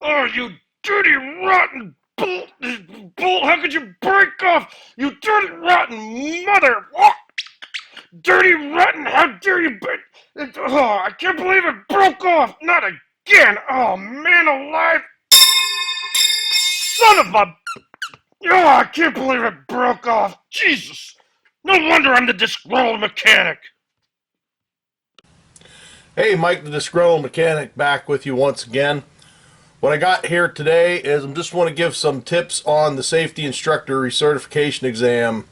Oh, you dirty, rotten bolt! Bolt, how could you break off? You dirty, rotten mother! Oh, dirty, rotten! How dare you break? Oh, I can't believe it broke off! Not again! Oh, man alive! Son of a... Oh, I can't believe it broke off! Jesus! No wonder I'm the disgruntled mechanic! Hey, Mike the Disgruntled Mechanic back with you once again. What I got here today is I just want to give some tips on the safety instructor recertification exam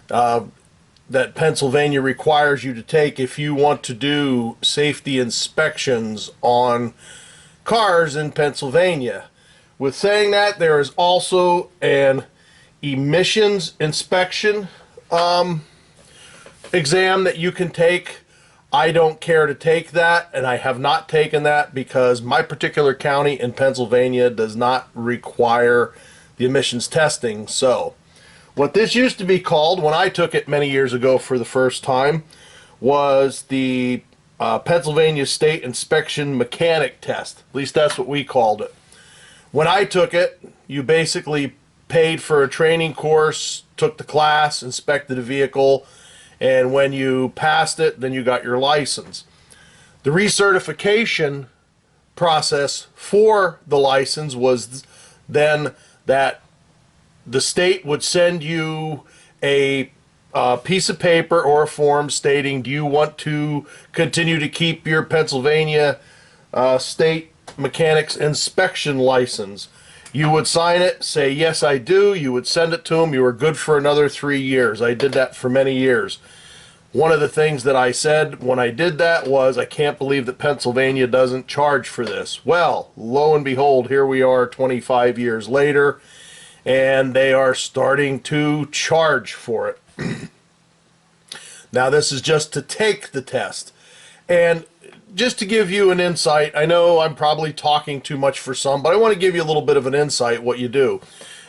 that Pennsylvania requires you to take if you want to do safety inspections on cars in Pennsylvania. With saying that, there is also an emissions inspection exam that you can take. I don't care to take that, and I have not taken that because my particular county in Pennsylvania does not require the emissions testing. So, what this used to be called when I took it many years ago for the first time was the Pennsylvania State Inspection Mechanic Test. At least that's what we called it. When I took it, you basically paid for a training course, took the class, inspected a vehicle, and when you passed it, then you got your license. The recertification process for the license was then that the state would send you a piece of paper or a form stating, do you want to continue to keep your Pennsylvania state mechanics inspection license? You would sign it, say, yes, I do. You would send it to them. You were good for another 3 years. I did that for many years. One of the things that I said when I did that was, I can't believe that Pennsylvania doesn't charge for this. Well, lo and behold, here we are 25 years later, and they are starting to charge for it. Now, this is just to take the test. And just to give you an insight, I know I'm probably talking too much for some, but I want to give you a little bit of an insight. What you do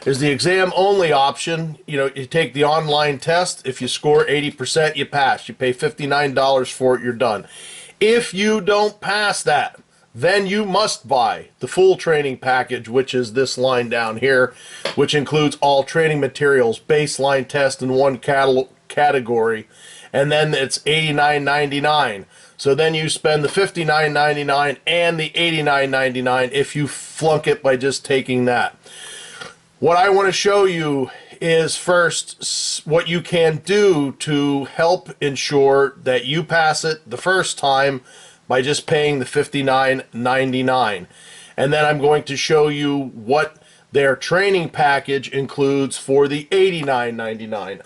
is the exam only option. You take the online test. If you score 80%, you pass. You pay $59 for it, you're done. If you don't pass that, then you must buy the full training package, which is this line down here, which includes all training materials, baseline test in one category, and then it's $89.99. So then you spend the $59.99 and the $89.99 if you flunk it by just taking that. What I want to show you is first what you can do to help ensure that you pass it the first time by just paying the $59.99. And then I'm going to show you what their training package includes for the $89.99.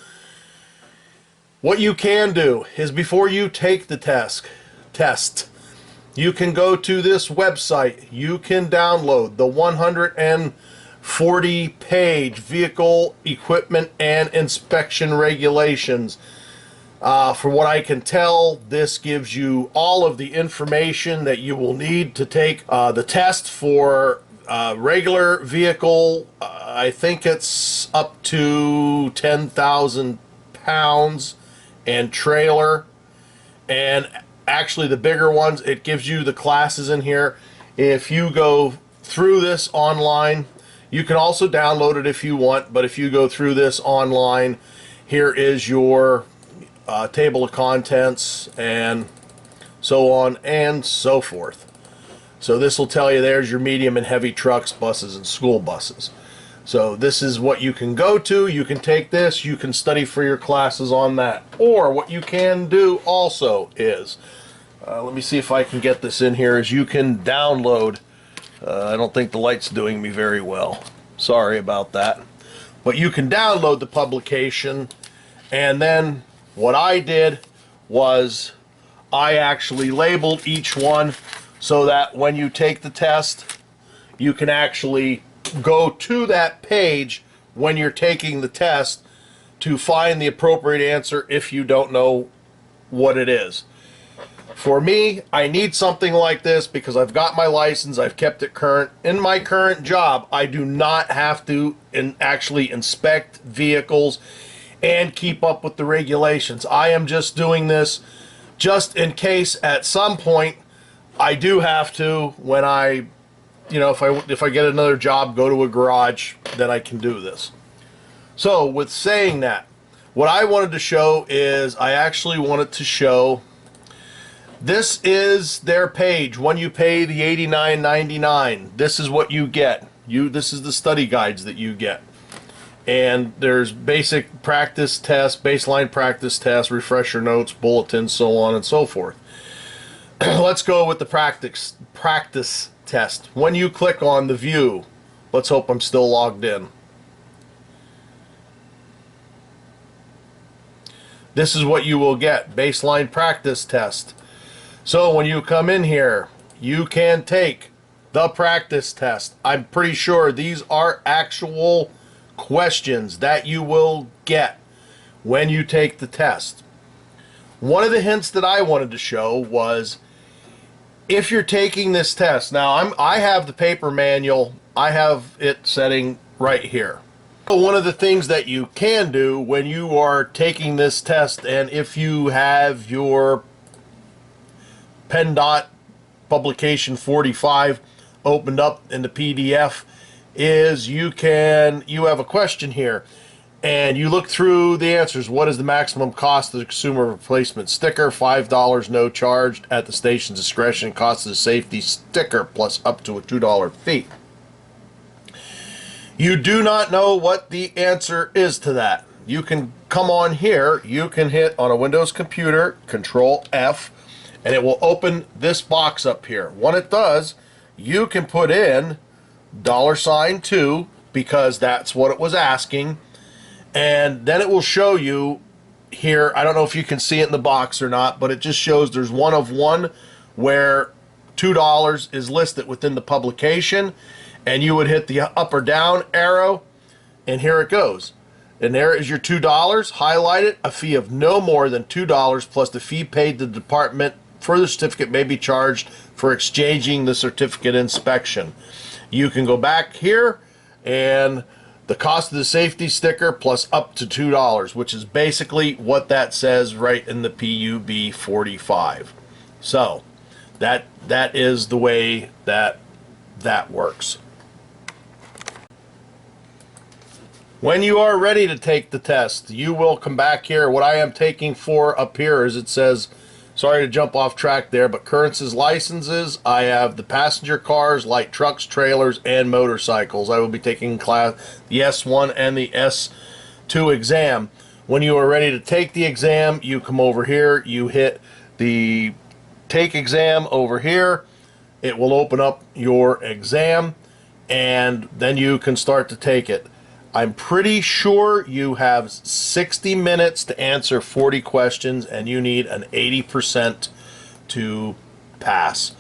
What you can do is before you take the test, you can go to this website. You can download the 140-page Vehicle Equipment and Inspection Regulations. From what I can tell, this gives you all of the information that you will need to take the test for regular vehicle. I think it's up to 10,000 pounds, and trailer, and actually the bigger ones, it gives you the classes in here. If you go through this online, you can also download it if you want, but if you go through this online, here is your table of contents and so on and so forth. So this will tell you there's your medium and heavy trucks, buses, and school buses. So this is what you can go to. You can take this, you can study for your classes on that. Or what you can do also is, let me see if I can get this in here, is you can download, I don't think the light's doing me very well. Sorry about that. But you can download the publication, and then what I did was I actually labeled each one so that when you take the test, you can actually go to that page when you're taking the test to find the appropriate answer if you don't know what it is. For me, I need something like this because I've got my license, I've kept it current. In my current job, I do not have to actually inspect vehicles and keep up with the regulations. I am just doing this just in case at some point I do have to, when I you know, if I get another job, go to a garage, then I can do this. So with saying that, what I wanted to show is I actually wanted to show, this is their page. When you pay the $89.99, this is what you get. This is the study guides that you get. And there's basic practice tests, baseline practice tests, refresher notes, bulletins, so on and so forth. Let's go with the practice test. When you click on the view, let's hope I'm still logged in. This is what you will get, baseline practice test. So when you come in here, you can take the practice test. I'm pretty sure these are actual questions that you will get when you take the test. One of the hints that I wanted to show was, if you're taking this test, now I have the paper manual, I have it setting right here. One of the things that you can do when you are taking this test, and if you have your PennDOT publication 45 opened up in the PDF, is you have a question here and you look through the answers. What is the maximum cost of the consumer replacement sticker? $5, no charged at the station's discretion. Cost of the safety sticker plus up to a $2 fee. You do not know what the answer is to that. You can come on here, you can hit on a Windows computer, Control F, and it will open this box up here. When it does, you can put in $2 because that's what it was asking, and then it will show you here. I don't know if you can see it in the box or not, but it just shows there's one of one where $2 is listed within the publication, and you would hit the up or down arrow, and here it goes. And there is your $2, highlight it. A fee of no more than $2 plus the fee paid to the department for the certificate may be charged for exchanging the certificate inspection. You can go back here, and the cost of the safety sticker plus up to $2, which is basically what that says right in the PUB 45. So that is the way that works. When you are ready to take the test, you will come back here. What I am taking for up here is, it says, sorry to jump off track there, but occurrences, licenses. I have the passenger cars, light trucks, trailers, and motorcycles. I will be taking the S1 and the S2 exam. When you are ready to take the exam, you come over here, you hit the take exam over here. It will open up your exam, and then you can start to take it. I'm pretty sure you have 60 minutes to answer 40 questions, and you need an 80% to pass.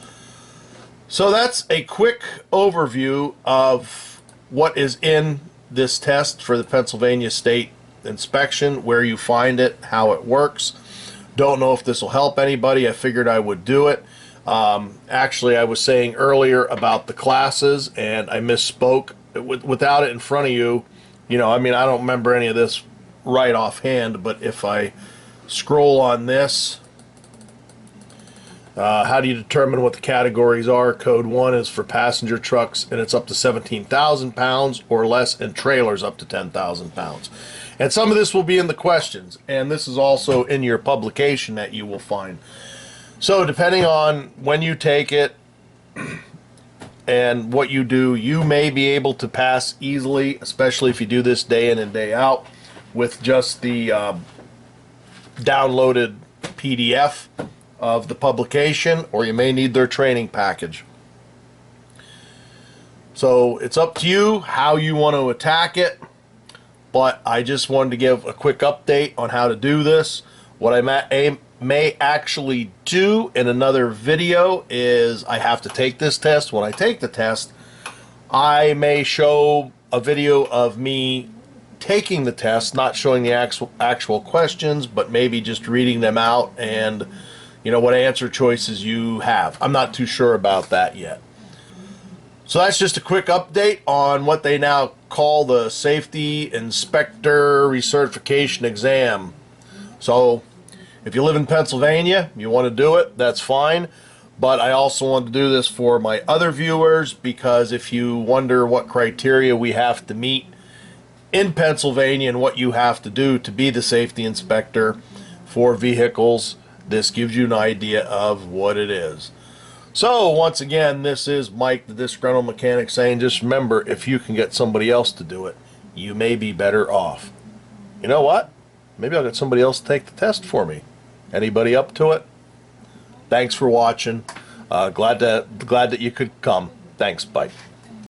So that's a quick overview of what is in this test for the Pennsylvania State Inspection, where you find it, how it works. Don't know if this will help anybody. I figured I would do it. Actually, I was saying earlier about the classes, and I misspoke. Without it in front of you, you know, I mean, I don't remember any of this right offhand, but if I scroll on this, how do you determine what the categories are? Code 1 is for passenger trucks, and it's up to 17,000 pounds or less, and trailers up to 10,000 pounds. And some of this will be in the questions, and this is also in your publication that you will find. So depending on when you take it and what you do, you may be able to pass easily, especially if you do this day in and day out with just the downloaded PDF of the publication, or you may need their training package. So it's up to you how you want to attack it, but I just wanted to give a quick update on how to do this. What I may actually do in another video is, I have to take this test. When I take the test, I may show a video of me taking the test, not showing the actual questions, but maybe just reading them out and, you know, what answer choices you have. I'm not too sure about that yet. So that's just a quick update on what they now call the Safety Inspector Recertification Exam. So if you live in Pennsylvania, you want to do it, that's fine. But I also want to do this for my other viewers, because if you wonder what criteria we have to meet in Pennsylvania and what you have to do to be the safety inspector for vehicles, this gives you an idea of what it is. So once again, this is Mike, the Disgruntled Mechanic, saying just remember, if you can get somebody else to do it, you may be better off. You know what? Maybe I'll get somebody else to take the test for me. Anybody up to it? Thanks for watching. Glad that you could come. Thanks. Bye.